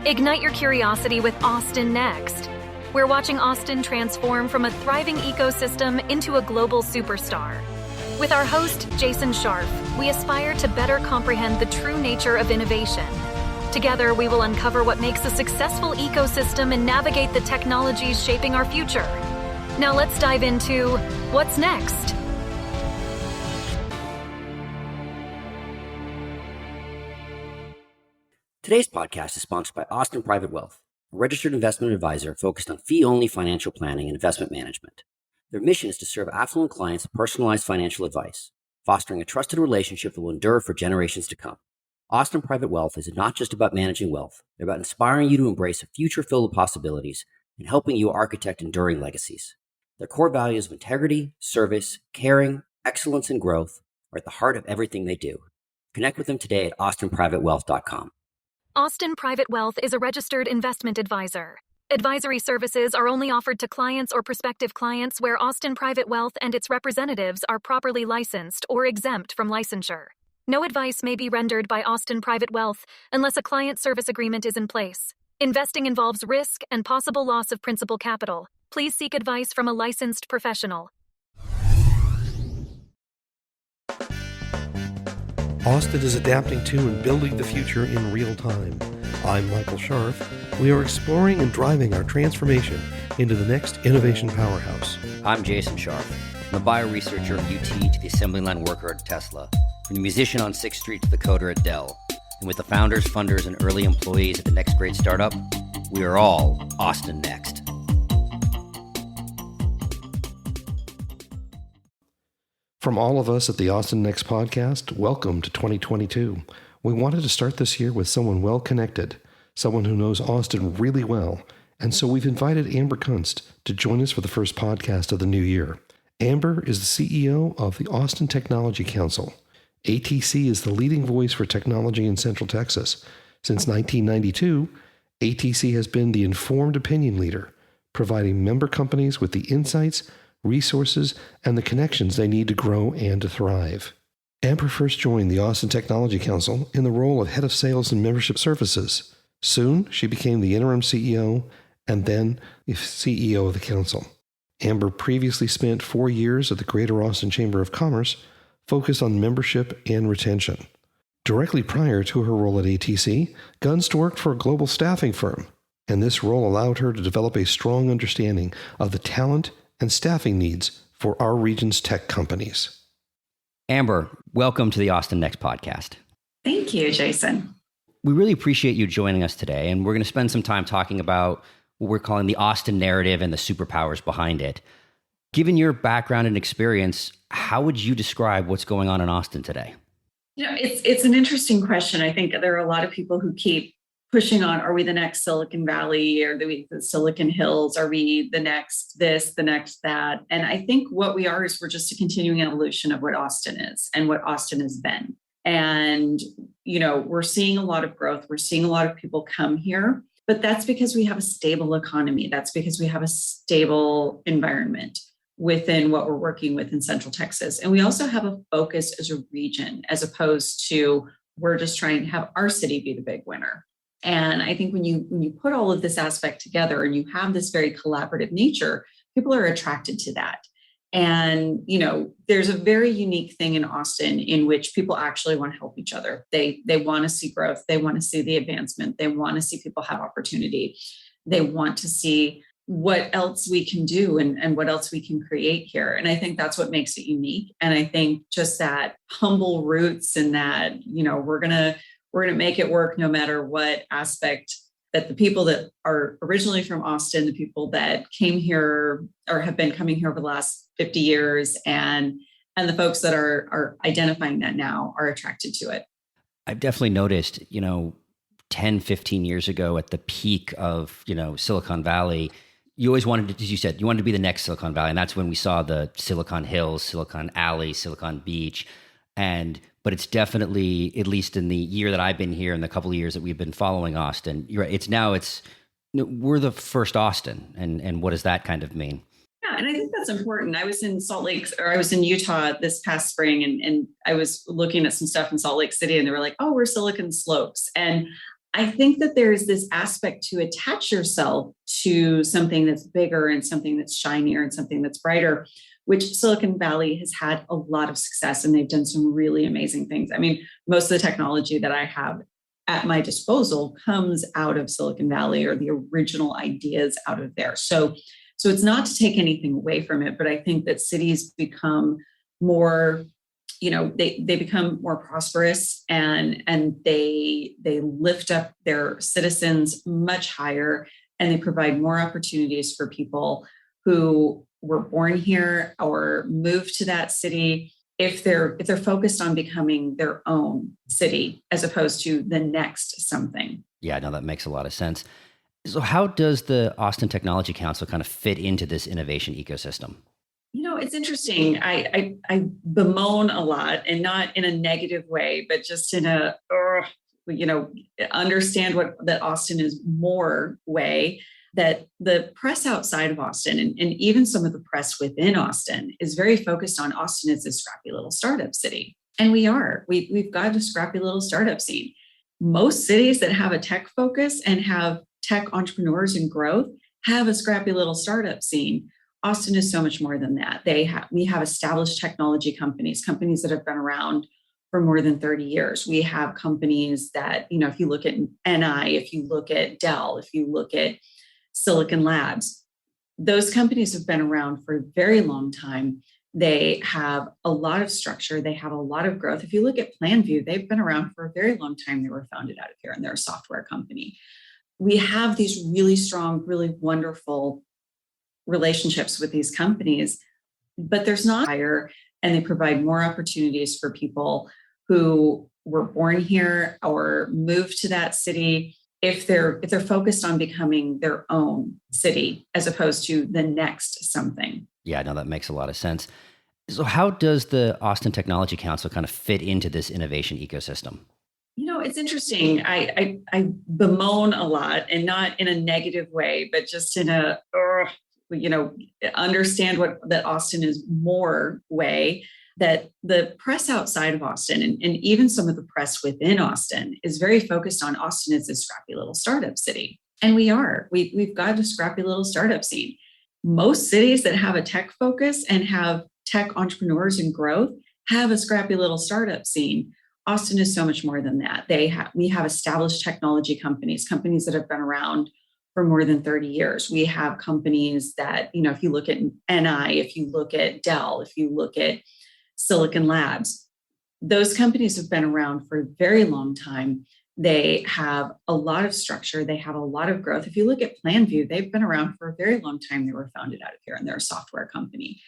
Ignite your curiosity with Austin Next. We're watching Austin transform from a thriving ecosystem into a global superstar. With our host, Jason Scharf, we aspire to better comprehend the true nature of innovation. Together, we will uncover what makes a successful ecosystem and navigate the technologies shaping our future. Now let's dive into what's next. Today's podcast is sponsored by Austin Private Wealth, a registered investment advisor focused on fee-only financial planning and investment management. Their mission is to serve affluent clients with personalized financial advice, fostering a trusted relationship that will endure for generations to come. Austin Private Wealth is not just about managing wealth. They're about inspiring you to embrace a future filled with possibilities and helping you architect enduring legacies. Their core values of integrity, service, caring, excellence, and growth are at the heart of everything they do. Connect with them today at austinprivatewealth.com. Austin Private Wealth is a registered investment advisor. Advisory services are only offered to clients or prospective clients where Austin Private Wealth and its representatives are properly licensed or exempt from licensure. No advice may be rendered by Austin Private Wealth unless a client service agreement is in place. Investing involves risk and possible loss of principal capital. Please seek advice from a licensed professional. Austin is adapting to and building the future in real time. I'm Michael Scharf. We are exploring and driving our transformation into the next innovation powerhouse. I'm Jason Scharf. I'm a bioresearcher at UT to the assembly line worker at Tesla, from the musician on 6th Street to the coder at Dell. And with the founders, funders, and early employees at the next great startup, we are all Austin Next. From all of us at the Austin Next podcast, welcome to 2022. We wanted to start this year with someone well-connected, someone who knows Austin really well, and so we've invited Amber Gunst to join us for the first podcast of the new year. Amber is the CEO of the Austin Technology Council. ATC is the leading voice for technology in Central Texas. Since 1992, ATC has been the informed opinion leader, providing member companies with the insights, resources, and the connections they need to grow and to thrive. Amber first joined the Austin Technology Council in the role of Head of Sales and Membership Services. Soon, she became the interim CEO and then the CEO of the council. Amber previously spent 4 years at the Greater Austin Chamber of Commerce, focused on membership and retention. Directly prior to her role at ATC, Gunst worked for a global staffing firm, and this role allowed her to develop a strong understanding of the talent and staffing needs for our region's tech companies. Amber, welcome to the Austin Next podcast. Thank you, Jason. We really appreciate you joining us today, and we're going to spend some time talking about what we're calling the Austin narrative and the superpowers behind it. Given your background and experience, how would you describe what's going on in Austin today? It's an interesting question. I think there are a lot of people who keep pushing on, are we the next Silicon Valley or the Silicon Hills? Are we the next this, the next that? And I think what we are is we're just a continuing evolution of what Austin is and what Austin has been. And, we're seeing a lot of growth. We're seeing a lot of people come here, but that's because we have a stable economy. That's because we have a stable environment within what we're working with in Central Texas. And we also have a focus as a region, as opposed to we're just trying to have our city be the big winner. And I think when you put all of this aspect together and you have this very collaborative nature, people are attracted to that. And, there's a very unique thing in Austin in which people actually want to help each other. They want to see growth. They want to see the advancement. They want to see people have opportunity. They want to see what else we can do and what else we can create here. And I think that's what makes it unique. And I think just that humble roots and that, we're going to make it work no matter what aspect, that the people that are originally from Austin, the people that came here or have been coming here over the last 50 years and the folks that are identifying that now are attracted to it. I've definitely noticed, 10, 15 years ago at the peak of, Silicon Valley, you always wanted to, as you said, you wanted to be the next Silicon Valley. And that's when we saw the Silicon Hills, Silicon Alley, Silicon Beach. But it's definitely, at least in the year that I've been here and the couple of years that we've been following Austin, you're right, we're the first Austin. And what does that kind of mean? Yeah, and I think that's important. I was in Utah this past spring and I was looking at some stuff in Salt Lake City and they were like, oh, we're Silicon Slopes. And I think that there's this aspect to attach yourself to something that's bigger and something that's shinier and something that's brighter, which Silicon Valley has had a lot of success and they've done some really amazing things. I mean, most of the technology that I have at my disposal comes out of Silicon Valley or the original ideas out of there. So it's not to take anything away from it, but I think that cities become more, they become more prosperous and they lift up their citizens much higher and they provide more opportunities for people who were born here or moved to that city if they're focused on becoming their own city as opposed to the next something. Yeah, no, that makes a lot of sense. So how does the Austin Technology Council kind of fit into this innovation ecosystem? It's interesting. I bemoan a lot, and not in a negative way, but just in a understand that Austin is more way, that the press outside of Austin and even some of the press within Austin is very focused on Austin as a scrappy little startup city. And we've got a scrappy little startup scene. Most cities that have a tech focus and have tech entrepreneurs and growth have a scrappy little startup scene. Austin is so much more than that. We have established technology companies that have been around for more than 30 years. We have companies that, if you look at NI, if you look at Dell, if you look at Silicon Labs, those companies have been around for a very long time. They have a lot of structure. They have a lot of growth. If you look at PlanView, they've been around for a very long time. They were founded out of here and they're a software company. We have these really strong, really wonderful relationships with these companies, but there's not higher, and they provide more opportunities for people who were born here or moved to that city if they're focused on becoming their own city as opposed to the next something. Yeah, no, that makes a lot of sense. So how does the Austin Technology Council kind of fit into this innovation ecosystem? It's interesting. I bemoan a lot, and not in a negative way, but just in a understand that Austin is more way, that the press outside of Austin and even some of the press within Austin is very focused on Austin as a scrappy little startup city. And we've got a scrappy little startup scene. Most cities that have a tech focus and have tech entrepreneurs and growth have a scrappy little startup scene. Austin is so much more than that. We have established technology companies that have been around for more than 30 years. We have companies that, if you look at NI, if you look at Dell, if you look at Silicon Labs, those companies have been around for a very long time. They have a lot of structure. They have a lot of growth. If you look at PlanView, they've been around for a very long time. They were founded out of here and they're a software company.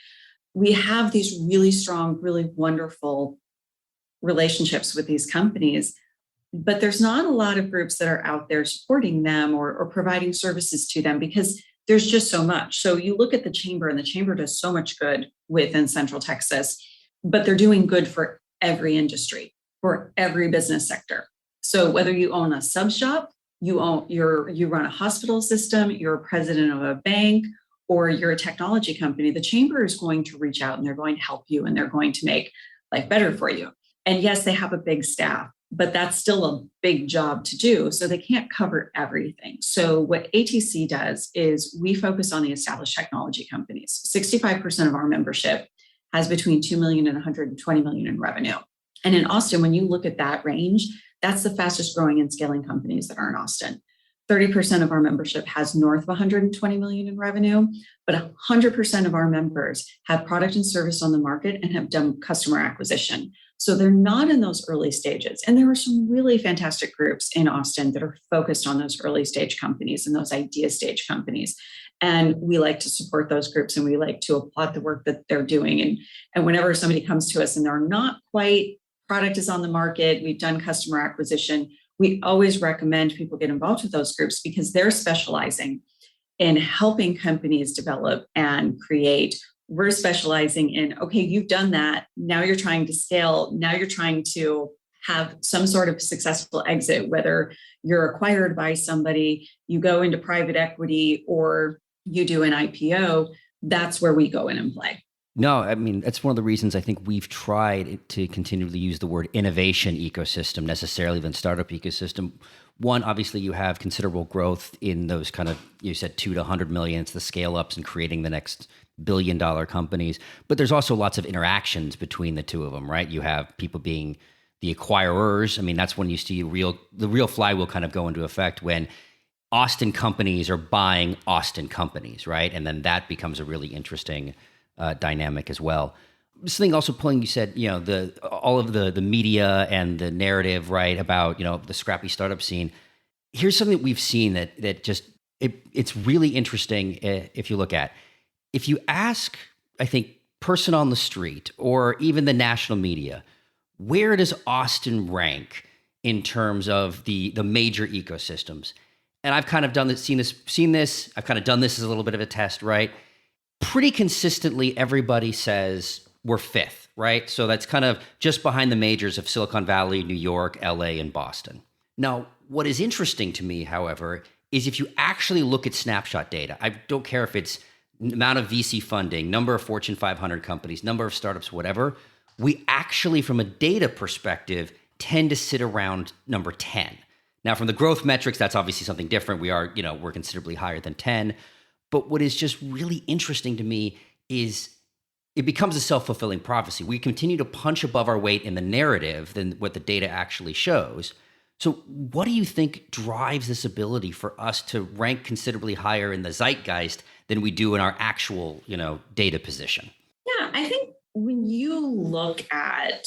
We have these really strong, really wonderful relationships with these companies, but there's not a lot of groups that are out there supporting them or providing services to them because there's just so much. So you look at the chamber, and the chamber does so much good within Central Texas, but they're doing good for every industry, for every business sector. So whether you own a sub shop, you run a hospital system, you're a president of a bank, or you're a technology company, the chamber is going to reach out and they're going to help you and they're going to make life better for you. And yes, they have a big staff, but that's still a big job to do. So they can't cover everything. So what ATC does is we focus on the established technology companies. 65% of our membership has between 2 million and 120 million in revenue. And in Austin, when you look at that range, that's the fastest growing and scaling companies that are in Austin. 30% of our membership has north of 120 million in revenue, but 100% of our members have product and service on the market and have done customer acquisition. So they're not in those early stages. And there are some really fantastic groups in Austin that are focused on those early stage companies and those idea stage companies. And we like to support those groups and we like to applaud the work that they're doing. And whenever somebody comes to us and they're not quite, product is on the market, we've done customer acquisition, we always recommend people get involved with those groups because they're specializing in helping companies develop and create. We're specializing in, okay, you've done that. Now you're trying to scale. Now you're trying to have some sort of successful exit, whether you're acquired by somebody, you go into private equity, or you do an IPO. That's where we go in and play. No, I mean, that's one of the reasons I think we've tried to continually use the word innovation ecosystem necessarily than startup ecosystem. One, obviously, you have considerable growth in those kind of, you said 2 to 100 million. It's the scale ups and creating the next billion-dollar companies. But there's also lots of interactions between the two of them, right? You have people being the acquirers. I mean, that's when you see the real flywheel kind of go into effect when Austin companies are buying Austin companies, right? And then that becomes a really interesting dynamic as well. Something also pulling, you said, all of the media and the narrative, right, about, the scrappy startup scene. Here's something that we've seen that just, it's really interesting if you look at. If you ask, I think, person on the street or even the national media, where does Austin rank in terms of the major ecosystems? And I've kind of done this, seen this. I've kind of done this as a little bit of a test, right? Pretty consistently, everybody says we're fifth, right? So that's kind of just behind the majors of Silicon Valley, New York, LA, and Boston. Now, what is interesting to me, however, is if you actually look at snapshot data, I don't care if it's amount of VC funding, number of Fortune 500 companies, number of startups, whatever, we actually, from a data perspective, tend to sit around number 10. Now, from the growth metrics, that's obviously something different. We're considerably higher than 10. But what is just really interesting to me is it becomes a self-fulfilling prophecy. We continue to punch above our weight in the narrative than what the data actually shows. So what do you think drives this ability for us to rank considerably higher in the zeitgeist than we do in our actual, data position? Yeah, I think when you look at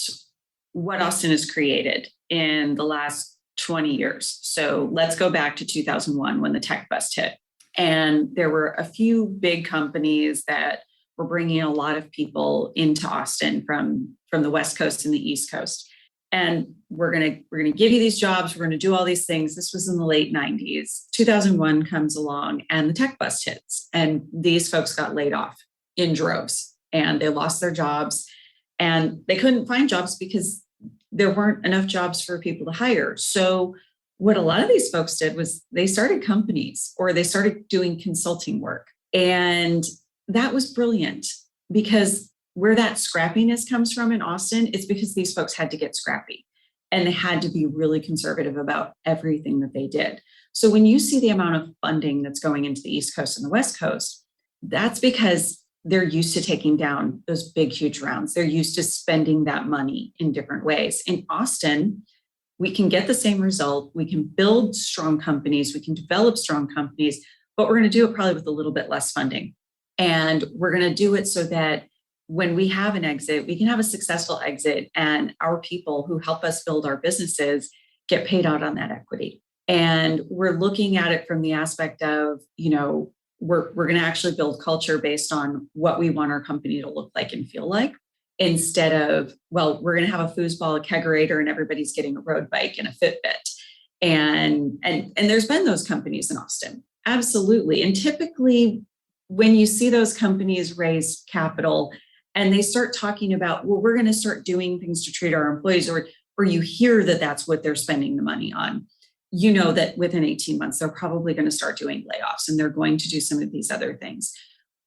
what Austin has created in the last 20 years, so let's go back to 2001 when the tech bust hit. And there were a few big companies that were bringing a lot of people into Austin from the West Coast and the East Coast. And we're gonna give you these jobs. We're gonna do all these things. This was in the late 90s. 2001 comes along and the tech bust hits. And these folks got laid off in droves and they lost their jobs. And they couldn't find jobs because there weren't enough jobs for people to hire. So what a lot of these folks did was they started companies or they started doing consulting work. And that was brilliant because where that scrappiness comes from in Austin, it's because these folks had to get scrappy and they had to be really conservative about everything that they did. So when you see the amount of funding that's going into the East Coast and the West Coast, that's because they're used to taking down those big, huge rounds. They're used to spending that money in different ways. In Austin, we can get the same result. We can build strong companies. We can develop strong companies, but we're going to do it probably with a little bit less funding. And we're going to do it so that when we have an exit, we can have a successful exit and our people who help us build our businesses get paid out on that equity. And we're looking at it from the aspect of, we're going to actually build culture based on what we want our company to look like and feel like, instead of, well, we're going to have a foosball, a kegerator, and everybody's getting a road bike and a Fitbit. And there's been those companies in Austin. Absolutely. And typically when you see those companies raise capital and they start talking about, well, we're going to start doing things to treat our employees, or you hear that that's what they're spending the money on, you know that within 18 months, they're probably going to start doing layoffs and they're going to do some of these other things.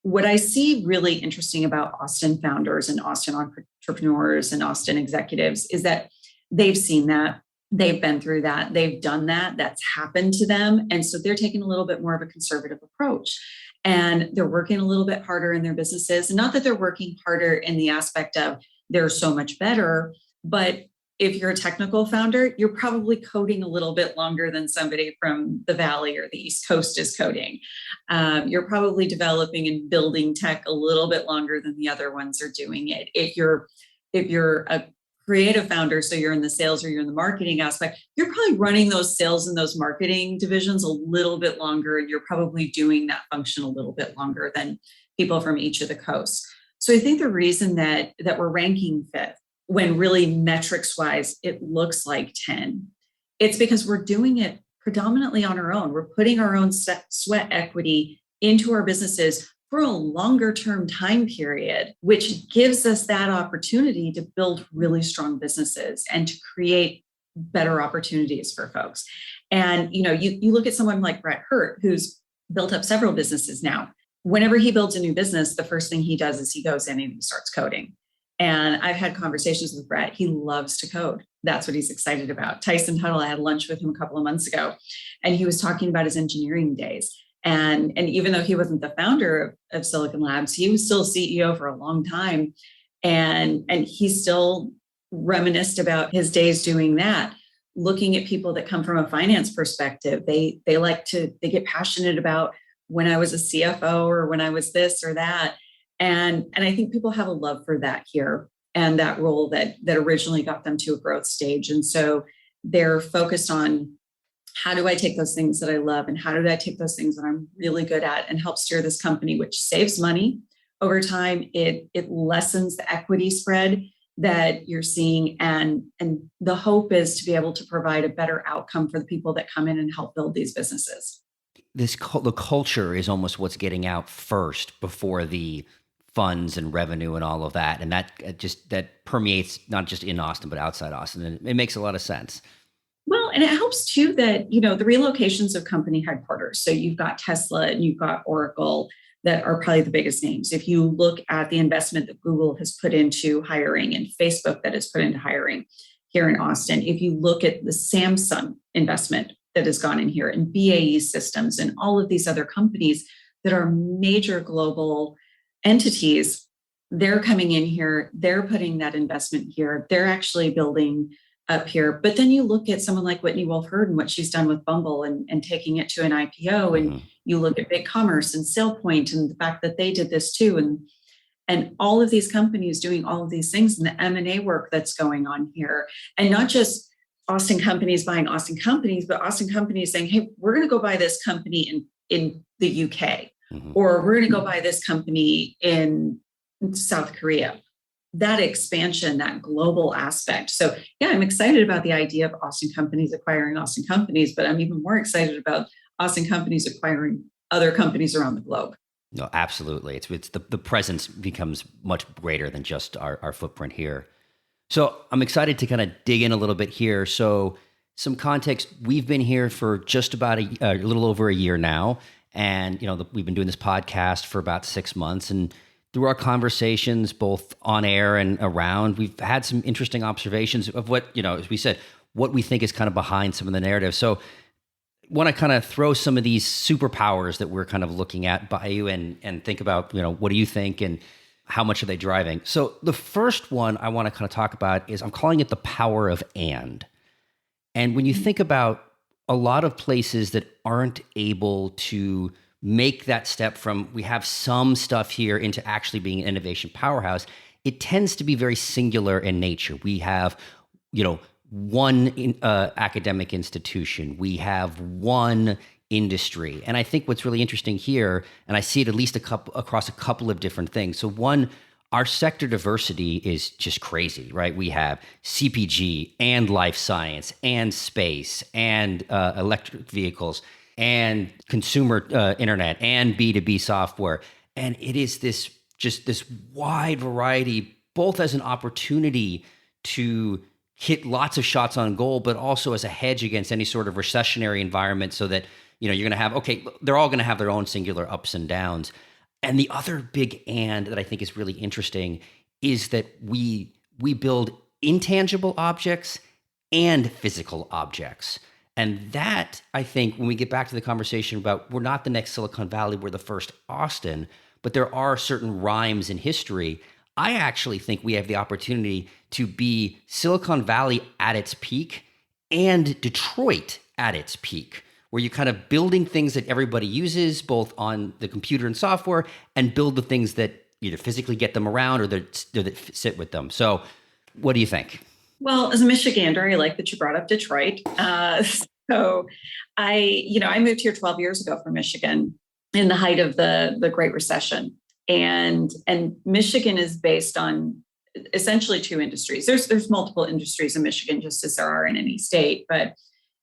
What I see really interesting about Austin founders and Austin entrepreneurs and Austin executives is that they've seen that, they've been through that, they've done that, that's happened to them. And so they're taking a little bit more of a conservative approach. And they're working a little bit harder in their businesses. And not that they're working harder in the aspect of they're so much better, but if you're a technical founder, you're probably coding a little bit longer than somebody from the Valley or the East Coast is coding. You're probably developing and building tech a little bit longer than the other ones are doing it. If you're a creative founder, so you're in the sales or you're in the marketing aspect, you're probably running those sales and those marketing divisions a little bit longer, and you're probably doing that function a little bit longer than people from each of the coasts. So I think the reason that we're ranking fifth, when really metrics wise, it looks like 10, it's because we're doing it predominantly on our own. We're putting our own sweat equity into our businesses for a longer term time period, which gives us that opportunity to build really strong businesses and to create better opportunities for folks. And, you look at someone like Brett Hurt, who's built up several businesses now. whenever he builds a new business, the first thing he does is he goes in and he starts coding. And I've had conversations with Brett. He loves to code. That's what he's excited about. Tyson Tuttle, I had lunch with him a couple of months ago, and he was talking about his engineering days. And even though he wasn't the founder of Silicon Labs, he was still CEO for a long time. And he still reminisced about his days doing that. Looking at people that come from a finance perspective, they get passionate about when I was a CFO or when I was this or that. And I think people have a love for that here and that role that originally got them to a growth stage. And so they're focused on, how do I take those things that I love and how do I take those things that I'm really good at and help steer this company, which saves money over time. It lessens the equity spread that you're seeing. And the hope is to be able to provide a better outcome for the people that come in and help build these businesses. The culture is almost what's getting out first before the funds and revenue and all of that. And that permeates not just in Austin, but outside Austin. And it makes a lot of sense. Well, and it helps too that, the relocations of company headquarters. So you've got Tesla and you've got Oracle that are probably the biggest names. If you look at the investment that Google has put into hiring and Facebook that has put into hiring here in Austin, if you look at the Samsung investment that has gone in here and BAE Systems and all of these other companies that are major global entities, they're coming in here, they're putting that investment here, they're actually building up here. But then you look at someone like Whitney Wolfe Herd and what she's done with Bumble and taking it to an IPO, and you look at BigCommerce and SailPoint and the fact that they did this too, and all of these companies doing all of these things and the M&A work that's going on here, and not just Austin companies buying Austin companies, but Austin companies saying, hey, we're going to go buy this company in the UK, or we're going to go buy this company in South Korea. That expansion, that global aspect. So yeah, I'm excited about the idea of Austin companies acquiring Austin companies, but I'm even more excited about Austin companies acquiring other companies around the globe. No, absolutely. It's the presence becomes much greater than just our footprint here. So I'm excited to kind of dig in a little bit here. So some context, we've been here for just about a little over a year now. And, we've been doing this podcast for about 6 months, and through our conversations, both on air and around, we've had some interesting observations of what, as we said, what we think is kind of behind some of the narrative. So want to kind of throw some of these superpowers that we're kind of looking at by you and think about, what do you think and how much are they driving? So the first one I want to kind of talk about is, I'm calling it the power of and. And when you think about a lot of places that aren't able to make that step from, we have some stuff here, into actually being an innovation powerhouse, it tends to be very singular in nature. We have, one academic institution, we have one industry. And I think what's really interesting here, and I see it at least across a couple of different things. So one, our sector diversity is just crazy, right? We have CPG and life science and space and electric vehicles and consumer internet and B2B software. And it is this wide variety, both as an opportunity to hit lots of shots on goal, but also as a hedge against any sort of recessionary environment, so that, you're going to have, they're all going to have their own singular ups and downs. And the other big and that I think is really interesting is that we build intangible objects and physical objects. And that, I think, when we get back to the conversation about, we're not the next Silicon Valley, we're the first Austin, but there are certain rhymes in history. I actually think we have the opportunity to be Silicon Valley at its peak and Detroit at its peak, where you're kind of building things that everybody uses, both on the computer and software, and build the things that either physically get them around or that sit with them. So what do you think? Well, as a Michigander, I like that you brought up Detroit. So I moved here 12 years ago from Michigan in the height of the Great Recession. And Michigan is based on essentially two industries. There's multiple industries in Michigan, just as there are in any state. But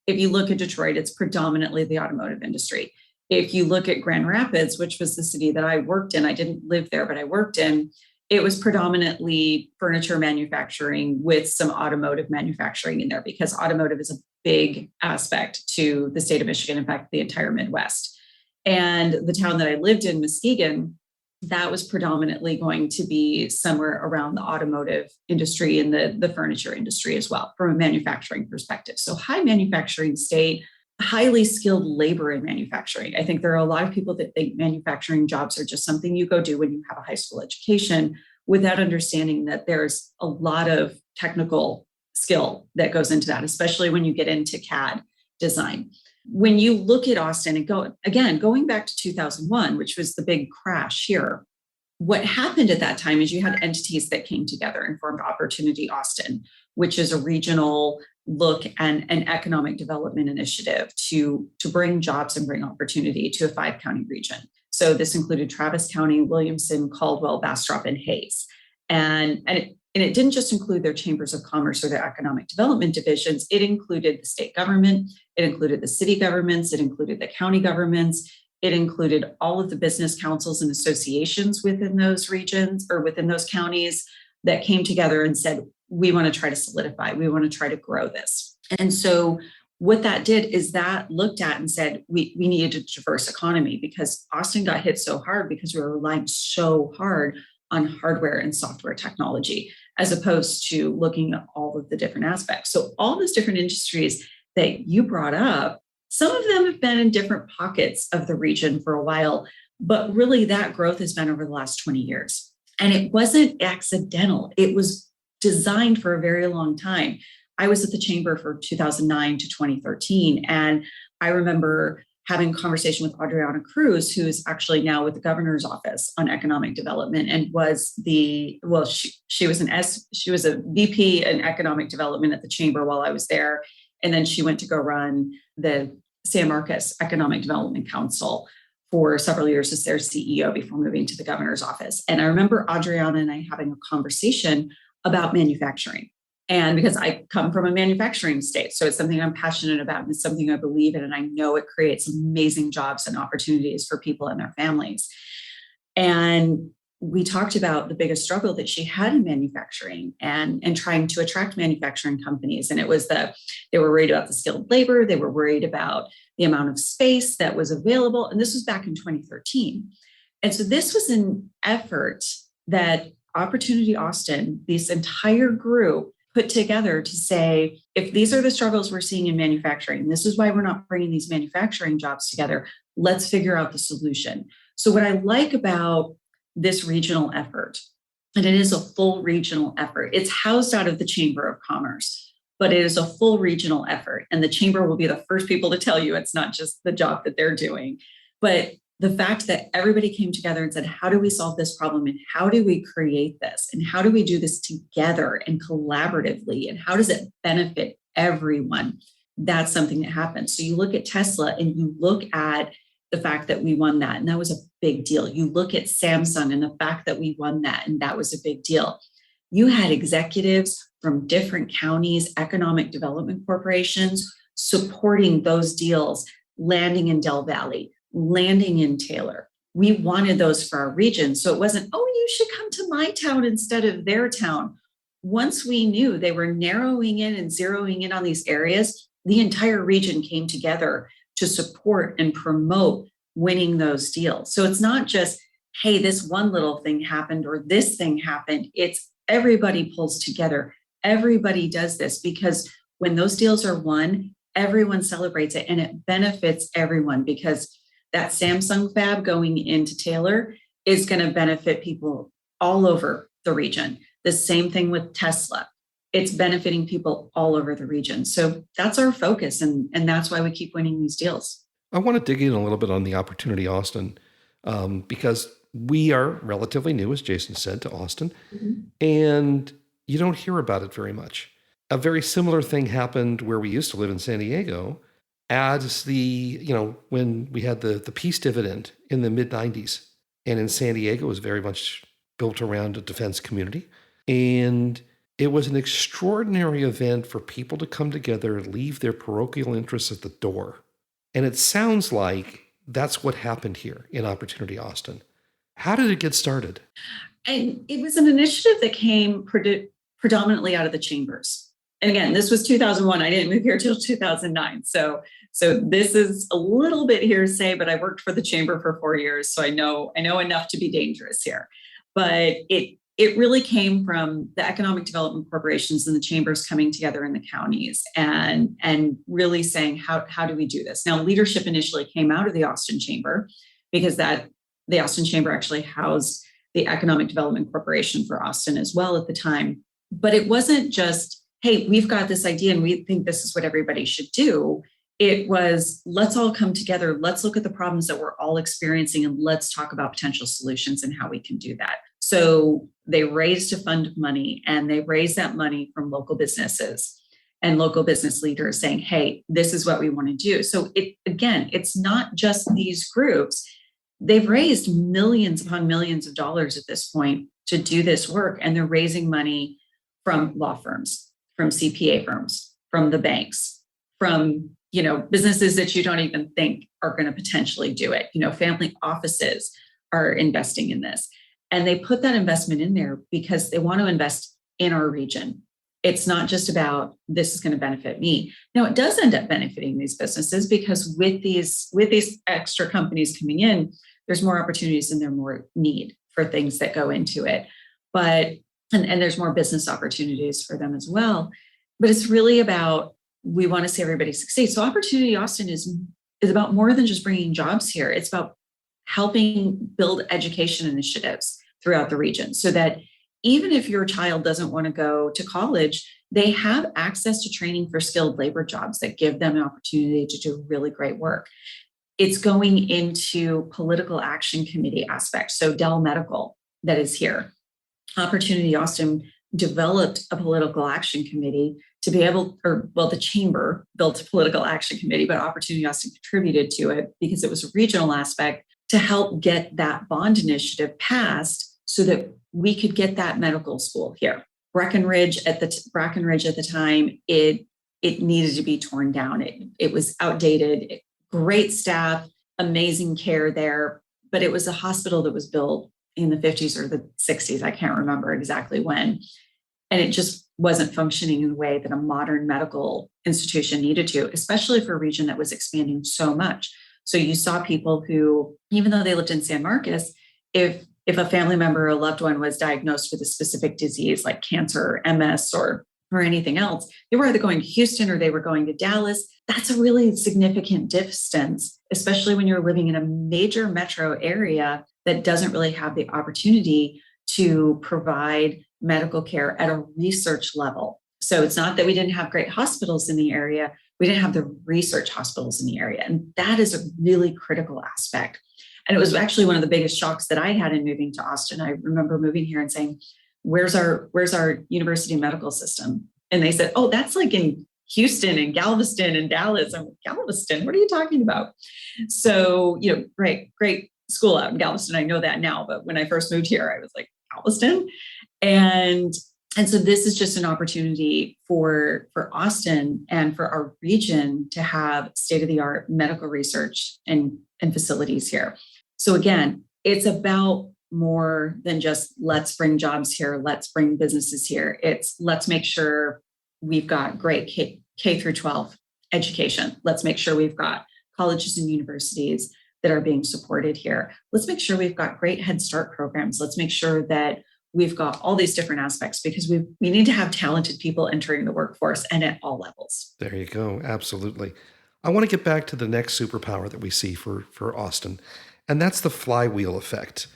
if you look at Detroit, it's predominantly the automotive industry. If you look at Grand Rapids, which was the city that I worked in, I didn't live there, but I worked in, it was predominantly furniture manufacturing with some automotive manufacturing in there, because automotive is a big aspect to the state of Michigan, in fact, the entire Midwest. And the town that I lived in, Muskegon, that was predominantly going to be somewhere around the automotive industry and the furniture industry as well, from a manufacturing perspective. So high manufacturing state, highly skilled labor in manufacturing. I think there are a lot of people that think manufacturing jobs are just something you go do when you have a high school education, without understanding that there's a lot of technical skill that goes into that, especially when you get into CAD design. When you look at Austin and going back to 2001, which was the big crash here, what happened at that time is you had entities that came together and formed Opportunity Austin, which is a regional look and an economic development initiative to bring jobs and bring opportunity to a 5-county region. So this included Travis County, Williamson, Caldwell, Bastrop, and Hayes. And it didn't just include their chambers of commerce or their economic development divisions. It included the state government. It included the city governments. It included the county governments. It included all of the business councils and associations within those regions or within those counties that came together and said, we want to try to solidify. We want to try to grow this. And so what that did is that looked at and said, we needed a diverse economy, because Austin got hit so hard because we were relying so hard on hardware and software technology, as opposed to looking at all of the different aspects. So all those different industries that you brought up, some of them have been in different pockets of the region for a while, but really that growth has been over the last 20 years. And it wasn't accidental. It was designed for a very long time. I was at the chamber for 2009 to 2013. And I remember having a conversation with Adriana Cruz, who is actually now with the governor's office on economic development, and she was a VP in economic development at the chamber while I was there. And then she went to go run the San Marcos Economic Development Council for several years as their CEO before moving to the governor's office. And I remember Adriana and I having a conversation about manufacturing. And because I come from a manufacturing state, so it's something I'm passionate about and it's something I believe in, and I know it creates amazing jobs and opportunities for people and their families. And we talked about the biggest struggle that she had in manufacturing and trying to attract manufacturing companies. And it was they were worried about the skilled labor. They were worried about the amount of space that was available. And this was back in 2013. And so this was an effort that Opportunity Austin, this entire group, put together to say, if these are the struggles we're seeing in manufacturing, this is why we're not bringing these manufacturing jobs together, let's figure out the solution. So what I like about this regional effort, and it is a full regional effort, it's housed out of the Chamber of Commerce, but it is a full regional effort. And the Chamber will be the first people to tell you it's not just the job that they're doing. But the fact that everybody came together and said, how do we solve this problem? And how do we create this? And how do we do this together and collaboratively? And how does it benefit everyone? That's something that happens. So you look at Tesla and you look at the fact that we won that, and that was a big deal. You look at Samsung and the fact that we won that, and that was a big deal. You had executives from different counties, economic development corporations, supporting those deals, landing in Del Valley, landing in Taylor. We wanted those for our region. So it wasn't, oh, you should come to my town instead of their town. Once we knew they were narrowing in and zeroing in on these areas, the entire region came together to support and promote winning those deals. So it's not just, hey, this one little thing happened or this thing happened. It's everybody pulls together. Everybody does this, because when those deals are won, everyone celebrates it and it benefits everyone, because that Samsung fab going into Taylor is going to benefit people all over the region. The same thing with Tesla. It's benefiting people all over the region. So that's our focus. And that's why we keep winning these deals. I want to dig in a little bit on the Opportunity Austin, because we are relatively new, as Jason said, to Austin, and you don't hear about it very much. A very similar thing happened where we used to live in San Diego, as when we had the peace dividend in the mid-90s. And in San Diego, it was very much built around a defense community. And it was an extraordinary event for people to come together and leave their parochial interests at the door. And it sounds like that's what happened here in Opportunity Austin. How did it get started? And it was an initiative that came predominantly out of the chambers. And again, this was 2001. I didn't move here till 2009. So this is a little bit hearsay, but I worked for the chamber for 4 years. So I know enough to be dangerous here. But it really came from the economic development corporations and the chambers coming together in the counties and really saying, how do we do this? Now, leadership initially came out of the Austin Chamber because the Austin Chamber actually housed the Economic Development Corporation for Austin as well at the time. But it wasn't just, hey, we've got this idea and we think this is what everybody should do. It was, let's all come together. Let's look at the problems that we're all experiencing and let's talk about potential solutions and how we can do that. So they raised a fund of money and they raised that money from local businesses and local business leaders saying, hey, this is what we want to do. So it's not just these groups. They've raised millions upon millions of dollars at this point to do this work. And they're raising money from law firms, from CPA firms, from the banks, from, businesses that you don't even think are going to potentially do it. Family offices are investing in this. And they put that investment in there because they want to invest in our region. It's not just about this is going to benefit me. Now, it does end up benefiting these businesses because with these extra companies coming in, there's more opportunities and there's more need for things that go into it. But and there's more business opportunities for them as well. But it's really about, we want to see everybody succeed. So Opportunity Austin is about more than just bringing jobs here. It's about helping build education initiatives throughout the region so that even if your child doesn't want to go to college, they have access to training for skilled labor jobs that give them an opportunity to do really great work. It's going into political action committee aspects. So Dell Medical that is here. Opportunity Austin developed a political action committee to be able, the chamber built a political action committee, but Opportunity Austin contributed to it because it was a regional aspect to help get that bond initiative passed so that we could get that medical school here. Brackenridge at the time, it needed to be torn down. It was outdated, great staff, amazing care there, but it was a hospital that was built in the 50s or the 60s. I can't remember exactly when. And it just wasn't functioning in a way that a modern medical institution needed to, especially for a region that was expanding so much. So you saw people who, even though they lived in San Marcos, if a family member or a loved one was diagnosed with a specific disease like cancer or MS or anything else, they were either going to Houston or they were going to Dallas. That's a really significant distance, especially when you're living in a major metro area that doesn't really have the opportunity to provide medical care at a research level. So it's not that we didn't have great hospitals in the area, we didn't have the research hospitals in the area. And that is a really critical aspect. And it was actually one of the biggest shocks that I had in moving to Austin. I remember moving here and saying, where's our university medical system? And they said, oh, that's like in Houston and Galveston and Dallas. I'm like, Galveston, what are you talking about? So, great school out in Galveston. I know that now, but when I first moved here, I was like, Galveston. And so this is just an opportunity for Austin and for our region to have state-of-the-art medical research and facilities here. So again, it's about more than just let's bring jobs here, let's bring businesses here. It's let's make sure we've got great K through 12 education. Let's make sure we've got colleges and universities that are being supported here. Let's make sure we've got great Head Start programs. Let's make sure that we've got all these different aspects because we need to have talented people entering the workforce and at all levels. There you go. Absolutely. I want to get back to the next superpower that we see for Austin, and that's the flywheel effect.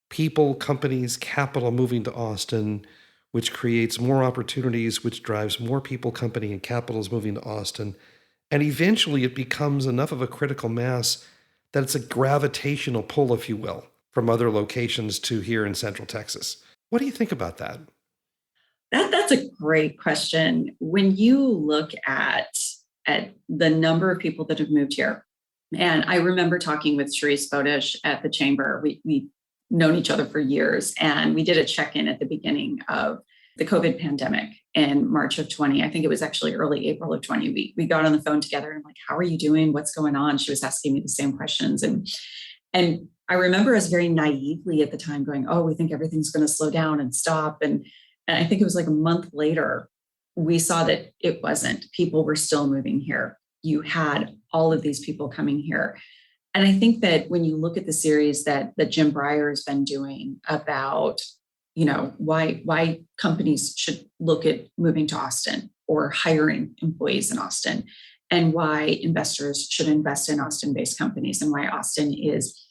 People, companies, capital moving to Austin, which creates more opportunities, which drives more people, company, and capitals moving to Austin. And eventually it becomes enough of a critical mass that it's a gravitational pull, if you will, from other locations to here in Central Texas. What do you think about that? That's a great question. When you look at the number of people that have moved here, and I remember talking with Sharice Bodish at the Chamber. We've known each other for years, and we did a check-in at the beginning of the COVID pandemic in March of 20. I think it was actually early April of 20. We got on the phone together and I'm like, how are you doing? What's going on? She was asking me the same questions. And I remember us very naively at the time going, oh, we think everything's going to slow down and stop. And I think it was like a month later, we saw that it wasn't. People were still moving here. You had all of these people coming here. And I think that when you look at the series that Jim Breyer has been doing about, why companies should look at moving to Austin or hiring employees in Austin, and why investors should invest in Austin-based companies, and why Austin is,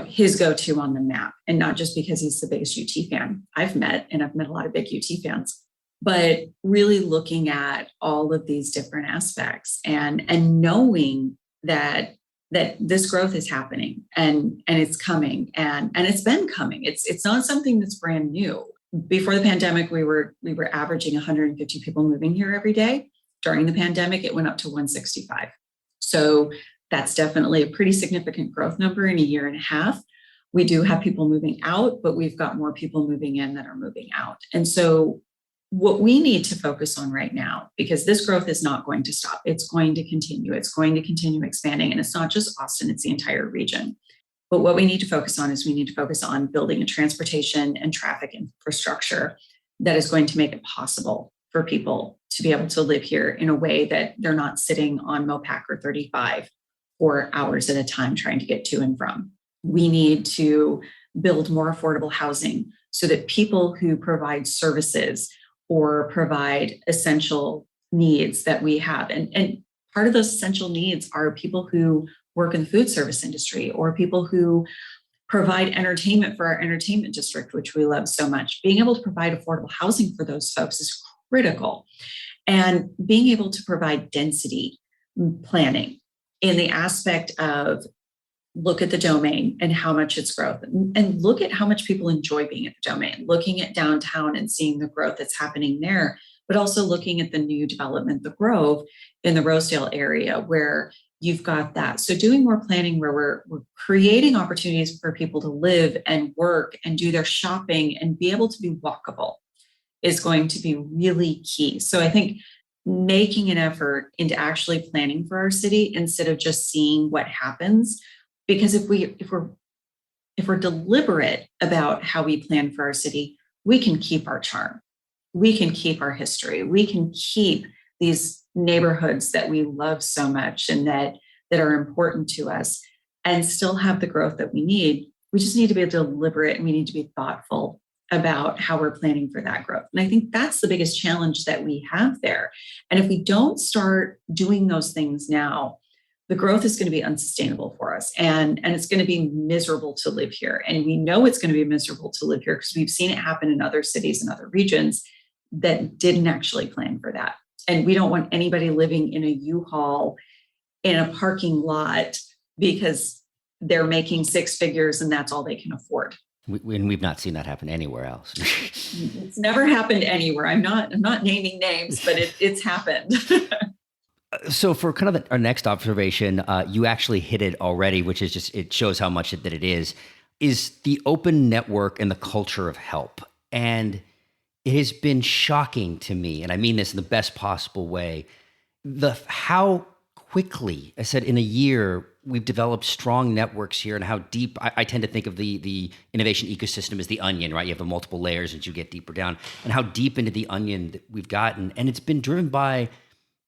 his go-to on the map. And not just because he's the biggest UT fan I've met a lot of big UT fans, but really looking at all of these different aspects and knowing that this growth is happening and it's coming and it's been coming. It's not something that's brand new. Before the pandemic, we were averaging 150 people moving here every day. During the pandemic, it went up to 165. So that's definitely a pretty significant growth number in a year and a half. We do have people moving out, but we've got more people moving in than are moving out. And so what we need to focus on right now, because this growth is not going to stop, it's going to continue. It's going to continue expanding. And it's not just Austin, it's the entire region. But what we need to focus on is we need to focus on building a transportation and traffic infrastructure that is going to make it possible for people to be able to live here in a way that they're not sitting on Mopac or 35 for hours at a time trying to get to and from. We need to build more affordable housing so that people who provide services or provide essential needs that we have. And part of those essential needs are people who work in the food service industry or people who provide entertainment for our entertainment district, which we love so much. Being able to provide affordable housing for those folks is critical. And being able to provide density planning in the aspect of look at the domain and how much it's growth, and look at how much people enjoy being at the domain, looking at downtown and seeing the growth that's happening there, but also looking at the new development, the Grove in the Rosedale area where you've got that. So doing more planning where we're creating opportunities for people to live and work and do their shopping and be able to be walkable is going to be really key. So I think making an effort into actually planning for our city instead of just seeing what happens. Because if we're deliberate about how we plan for our city, we can keep our charm, we can keep our history, we can keep these neighborhoods that we love so much and that are important to us, and still have the growth that we need. We just need to be deliberate and we need to be thoughtful about how we're planning for that growth. And I think that's the biggest challenge that we have there. And if we don't start doing those things now, the growth is going to be unsustainable for us, and it's going to be miserable to live here. And we know it's going to be miserable to live here because we've seen it happen in other cities and other regions that didn't actually plan for that. And we don't want anybody living in a U-Haul in a parking lot because they're making six figures and that's all they can afford. We've not seen that happen anywhere else. It's never happened anywhere. I'm not naming names, but it's happened. So for kind of our next observation, you actually hit it already, which is just, it shows how much that it is the open network and the culture of help. And it has been shocking to me, and I mean this in the best possible way, how quickly, I said in a year, we've developed strong networks here, and how deep, I tend to think of the innovation ecosystem as the onion, right? You have the multiple layers as you get deeper down, and how deep into the onion that we've gotten. And it's been driven by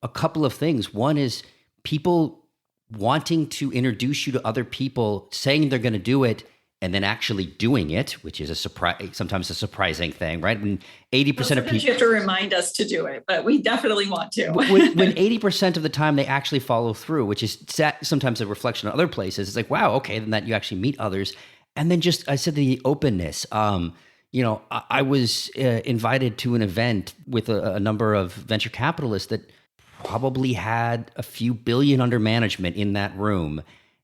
a couple of things. One is people wanting to introduce you to other people, saying they're going to do it, and then actually doing it, which is sometimes a surprising thing, right? When 80% of people, you have to remind us to do it, but we definitely want to. when 80% of the time they actually follow through, which is sometimes a reflection on other places. It's like, wow, okay, then that you actually meet others. And then just, I said the openness. I was invited to an event with a number of venture capitalists that probably had a few billion under management in that room.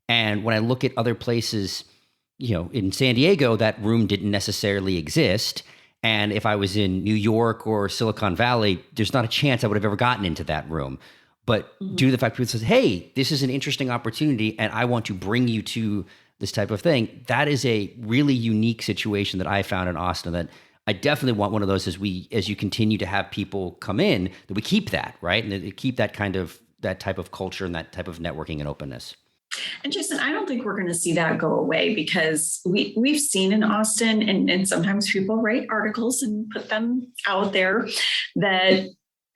And when I look at other places, in San Diego, that room didn't necessarily exist. And if I was in New York or Silicon Valley, there's not a chance I would have ever gotten into that room. But due to the fact people said, hey, this is an interesting opportunity and I want to bring you to this type of thing, that is a really unique situation that I found in Austin that I definitely want one of those as you continue to have people come in, that we keep that, right? And that we keep that type of culture and that type of networking and openness. And Jason, I don't think we're going to see that go away because we've seen in Austin, and sometimes people write articles and put them out there that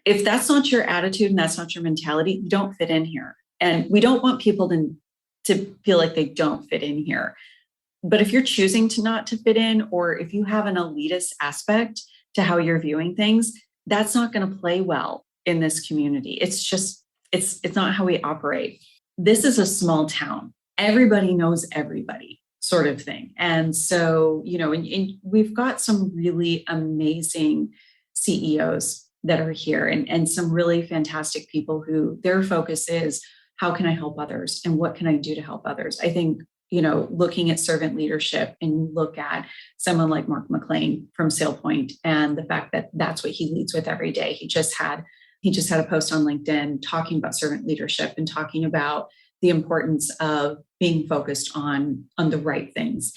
If that's not your attitude and that's not your mentality, you don't fit in here. And we don't want people to feel like they don't fit in here. But if you're choosing to not to fit in, or if you have an elitist aspect to how you're viewing things, that's not going to play well in this community. It's just, it's not how we operate. This is a small town. Everybody knows everybody, sort of thing. And so, and we've got some really amazing CEOs that are here, and some really fantastic people who their focus is, how can I help others and what can I do to help others? I think, looking at servant leadership, and you look at someone like Mark McLean from SailPoint and the fact that that's what he leads with every day. He just had a post on LinkedIn talking about servant leadership and talking about the importance of being focused on the right things.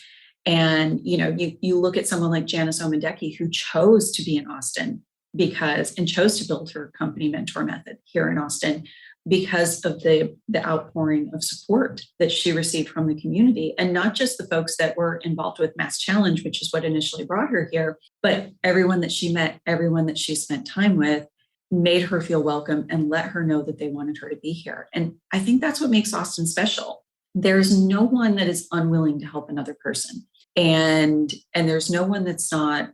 And, you look at someone like Janice Omendeki, who chose to be in Austin and chose to build her company Mentor Method here in Austin because of the outpouring of support that she received from the community, and not just the folks that were involved with Mass Challenge, which is what initially brought her here, but everyone that she met, everyone that she spent time with, made her feel welcome and let her know that they wanted her to be here. And I think that's what makes Austin special. There's no one that is unwilling to help another person. And there's no one that's not